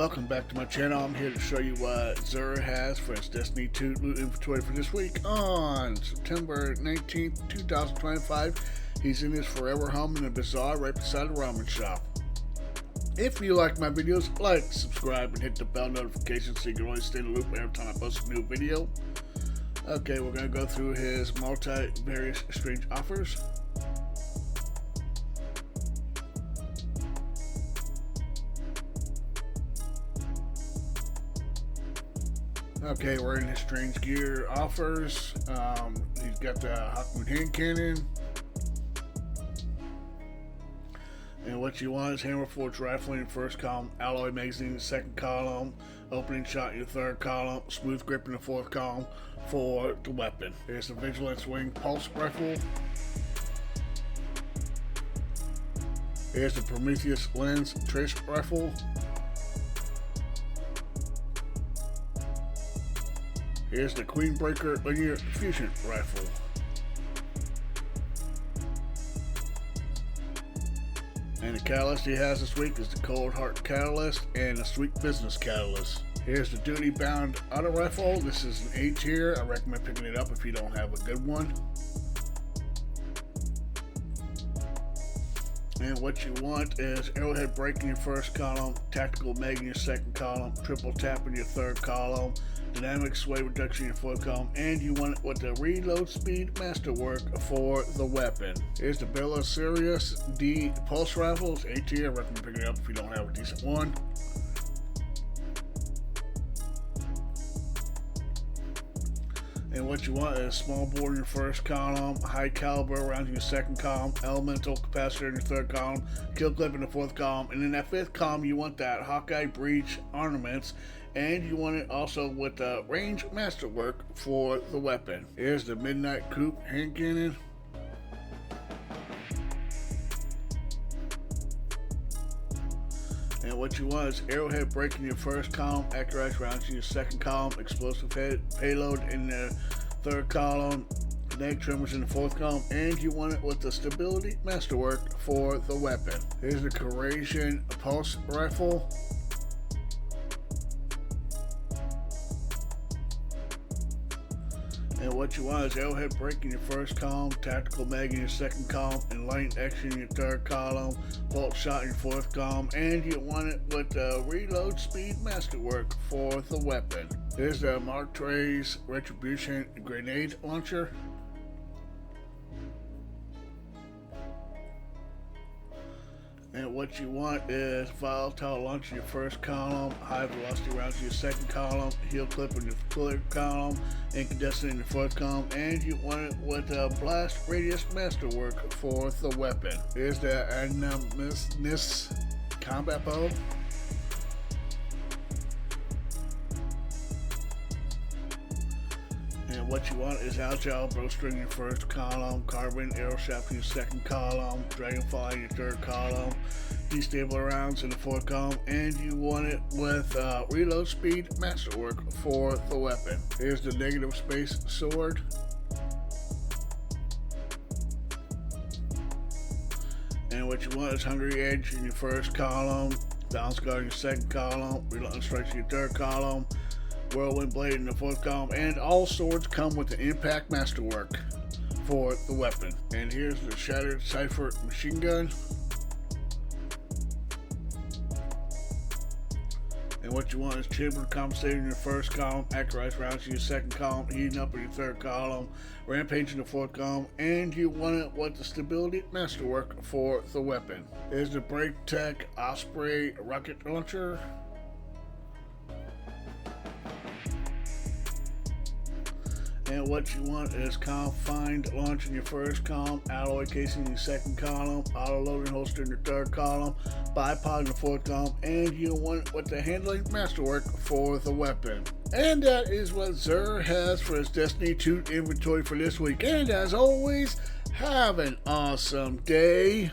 Welcome back to my channel. I'm here to show you what Xur has for its Destiny 2 loot inventory for this week on September 19th, 2025. He's in his forever home in the Bazaar right beside the ramen shop. If you like my videos, like, subscribe, and hit the bell notification so you can always stay in the loop every time I post a new video. Okay, we're going to go through his multivarious strange offers. Okay, we're in his strange gear offers. He's got the Hawkmoon hand cannon. And what you want is hammer forged rifle in your first column, alloy magazine in the second column, opening shot in your third column, smooth grip in the fourth column for the weapon. Here's the Vigilance Wing pulse rifle. Here's the Prometheus lens trace rifle. Here's the Queenbreaker linear fusion rifle. And the catalyst he has this week is the Cold Heart Catalyst and the Sweet Business Catalyst. Here's the Duty Bound Auto Rifle. This is an A tier. I recommend picking it up if you don't have a good one. And what you want is arrowhead break in your first column, tactical mag in your second column, triple tap in your third column, dynamic sway reduction in your fourth column, and you want it with the reload speed masterwork for the weapon. Here's the Bella Sirius D pulse rifles, A tier. I recommend picking it up if you don't have a decent one. And what you want is small bore in your first column, high caliber rounds in your second column, elemental capacitor in your third column, kill clip in the fourth column, and in that fifth column you want that Hawkeye breach ornaments, and you want it also with the range masterwork for the weapon. Here's the Midnight Coupe hand cannon. And what you want is arrowhead break in your first column, accurate rounds in your second column, explosive payload in the third column, kinetic tremors in the fourth column, and you want it with the stability masterwork for the weapon. Here's the Corrasion pulse rifle. And what you want is arrowhead break in your first column, tactical mag in your second column, enlightened action in your third column, bolt shot in your fourth column, and you want it with the reload speed masterwork for the weapon. Here's the Martre's Retribution grenade launcher. And what you want is volatile launch in your first column, high velocity rounds in your second column, heel clip in your third column, incandescent in your fourth column, and you want it with a blast radius masterwork for the weapon. Here's the Animus combat bow. And what you want is agile bowstring in your first column, carbon arrow shaft in your second column, dragonfly in your third column, destabler rounds in the fourth column, and you want it with reload speed masterwork for the weapon. Here's the negative space sword. And what you want is hungry edge in your first column, balance guard in your second column, reluctant strikes in your third column, whirlwind blade in the fourth column, and all swords come with the impact masterwork for the weapon. And here's the Shattered Cipher machine gun. And what you want is chamber compensator in your first column, accurate rounds in your second column, heating up in your third column, rampage in the fourth column, and you want it with the stability masterwork for the weapon. Here's the Brake Tech Osprey rocket launcher. And what you want is confined launch in your first column, alloy casing in your second column, auto loading holster in your third column, bipod in the fourth column, and you want it with the handling masterwork for the weapon. And that is what Xur has for his Destiny 2 inventory for this week. And as always, have an awesome day.